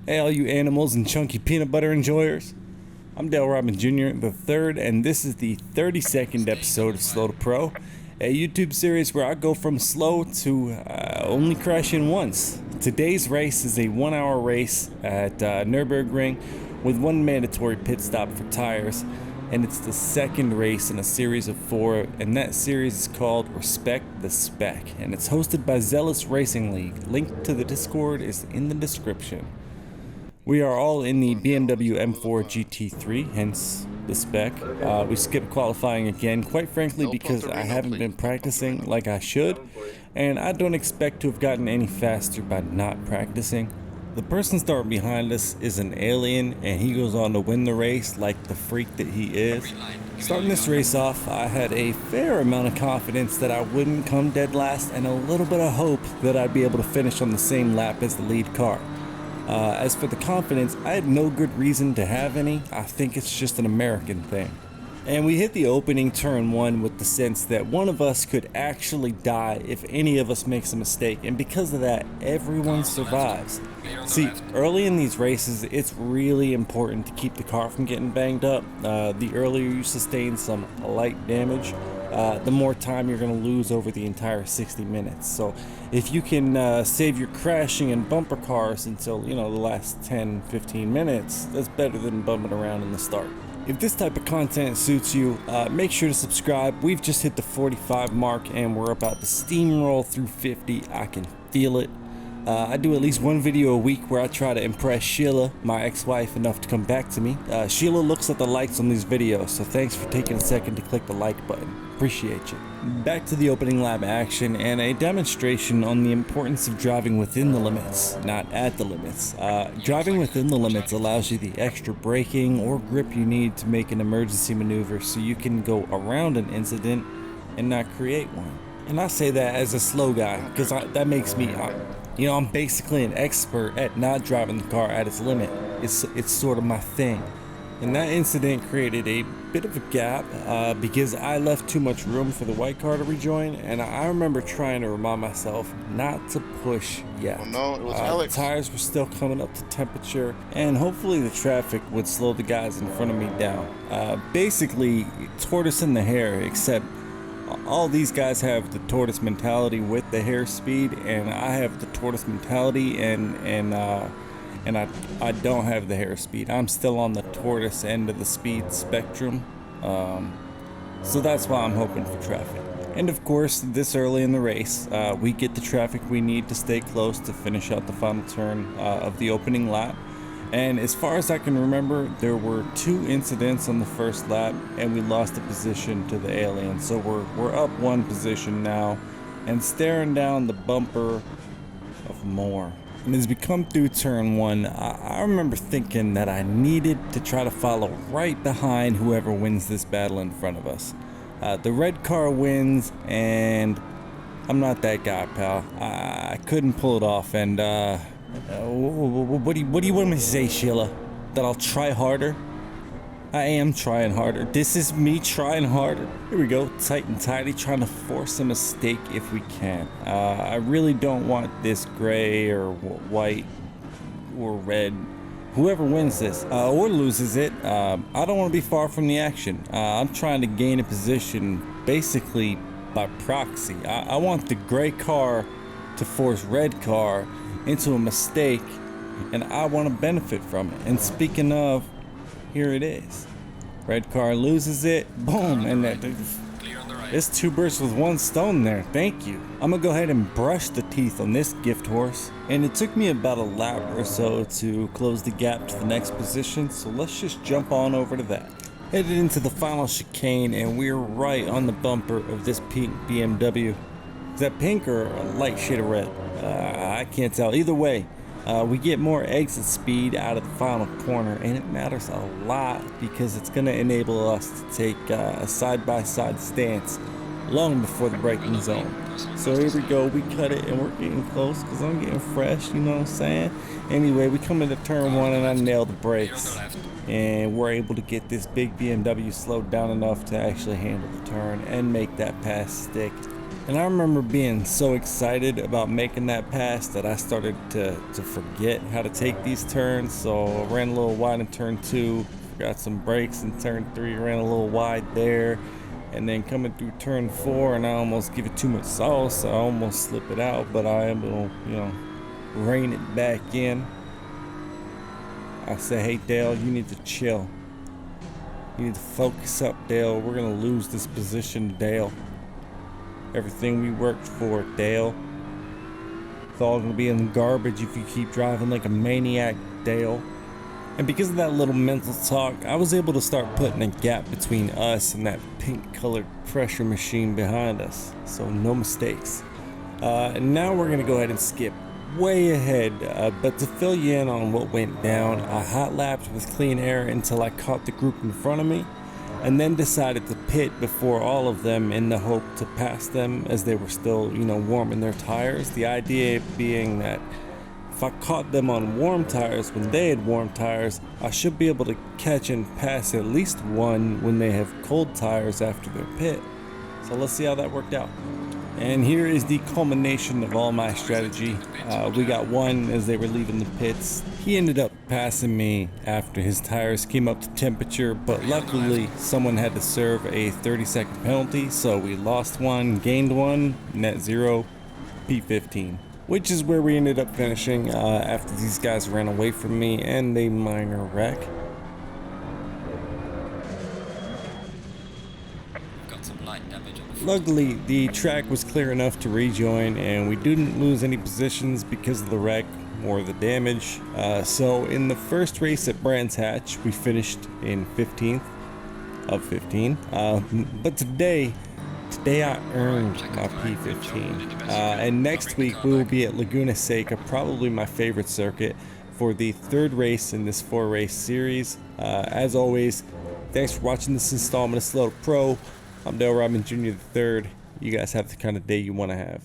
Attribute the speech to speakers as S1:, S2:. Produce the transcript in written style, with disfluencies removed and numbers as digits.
S1: Hey all you animals and chunky peanut butter enjoyers. I'm Dale Robin Jr. the third, and this is the 32nd episode of Slow to Pro, a YouTube series where I go from slow to only crashing once. Today's race is a 1-hour race at Nurburgring with one mandatory pit stop for tires, and it's the second race in a series of 4, and that series is called Respect the Spec, and it's hosted by Zealous Racing League. Link to the Discord is in the description. We are all in the BMW M4 GT3, hence the spec. We skipped qualifying again, quite frankly, because I haven't been practicing like I should, and I don't expect to have gotten any faster by not practicing. The person starting behind us is an alien, and he goes on to win the race like the freak that he is. Starting this race off, I had a fair amount of confidence that I wouldn't come dead last, and a little bit of hope that I'd be able to finish on the same lap as the lead car. As for the confidence, I had no good reason to have any. I think it's just an American thing. And we hit the opening turn 1 with the sense that one of us could actually die if any of us makes a mistake, and because of that, everyone survives. See, early in these races, it's really important to keep the car from getting banged up. The earlier you sustain some light damage, the more time you're going to lose over the entire 60 minutes. So if you can save your crashing and bumper cars until, the last 10-15 minutes, that's better than bumping around in the start. If this type of content suits you, make sure to subscribe. We've just hit the 45 mark and we're about to steamroll through 50. I can feel it. I do at least one video a week where I try to impress Sheila, my ex-wife, enough to come back to me. Sheila looks at the likes on these videos, so thanks for taking a second to click the like button. Appreciate you. Back to the opening lap action and a demonstration on the importance of driving within the limits, not at the limits. Driving within the limits allows you the extra braking or grip you need to make an emergency maneuver so you can go around an incident and not create one. And I say that as a slow guy because that makes me... I'm basically an expert at not driving the car at its limit. It's sort of my thing. And that incident created a bit of a gap because I left too much room for the white car to rejoin, and I remember trying to remind myself not to push yet.
S2: Oh no, it was Alex.
S1: The tires were still coming up to temperature, and hopefully the traffic would slow the guys in front of me down. Basically, tortoise in the hare, except all these guys have the tortoise mentality with the hare speed, and I have the tortoise mentality and I don't have the hare speed. I'm still on the tortoise end of the speed spectrum, so that's why I'm hoping for traffic. And of course, this early in the race, we get the traffic we need to stay close to finish out the final turn of the opening lap. And as far as I can remember, there were 2 incidents on the first lap, and we lost a position to the alien. So we're up 1 position now, and staring down the bumper of more. And as we come through turn 1, I remember thinking that I needed to try to follow right behind whoever wins this battle in front of us. The red car wins, and I'm not that guy, pal. I couldn't pull it off, and what do you want me to say, Sheila? That I'll try harder? I am trying harder. This is me trying harder. Here we go, tight and tidy, trying to force a mistake if we can. I really don't want this gray or white or red. Whoever wins this or loses it, I don't want to be far from the action. I'm trying to gain a position basically by proxy. I want the gray car to force red car into a mistake, and I want to benefit from it. And speaking of, here it is. Red car loses it, boom, and there's 2 birds with 1 stone there. Thank you. I'm gonna go ahead and brush the teeth on this gift horse, and it took me about a lap or so to close the gap to the next position, so let's just jump on over to that. Headed into the final chicane, and we're right on the bumper of this pink BMW. Is that pink or a light shade of red? I can't tell. Either way, we get more exit speed out of the final corner, and it matters a lot because it's going to enable us to take a side-by-side stance long before the braking zone. So here we go. We cut it, and we're getting close because I'm getting fresh, you know what I'm saying? Anyway, we come into turn 1, and I nailed the brakes. And we're able to get this big BMW slowed down enough to actually handle the turn and make that pass stick. And I remember being so excited about making that pass that I started to forget how to take these turns. So I ran a little wide in turn 2, forgot some brakes in turn 3, ran a little wide there. And then coming through turn 4, and I almost give it too much sauce. I almost slip it out, but I am able to, rein it back in. I say, hey Dale, you need to chill. You need to focus up, Dale. We're gonna lose this position, Dale. Everything we worked for, Dale. It's all gonna be in the garbage if you keep driving like a maniac, Dale. And because of that little mental talk, I was able to start putting a gap between us and that pink colored pressure machine behind us. So no mistakes. And now we're gonna go ahead and skip way ahead, but to fill you in on what went down, I hot lapped with clean air until I caught the group in front of me, and then decided to pit before all of them in the hope to pass them as they were still, warming their tires. The idea being that if I caught them on warm tires when they had warm tires, I should be able to catch and pass at least one when they have cold tires after their pit. So let's see how that worked out. And here is the culmination of all my strategy. We got one as they were leaving the pits. He ended up passing me after his tires came up to temperature, but luckily someone had to serve a 30-second penalty, so we lost one, gained one, net 0, P15. Which is where we ended up finishing after these guys ran away from me and a minor wreck. Luckily, the track was clear enough to rejoin, and we didn't lose any positions because of the wreck or the damage. So in the first race at Brands Hatch, we finished in 15th of 15. But today I earned my P15. And next week we will be at Laguna Seca, probably my favorite circuit, for the third race in this 4-race series. As always, thanks for watching this installment of Slow to Pro. I'm Dale Robin Jr. III. You guys have the kind of day you want to have.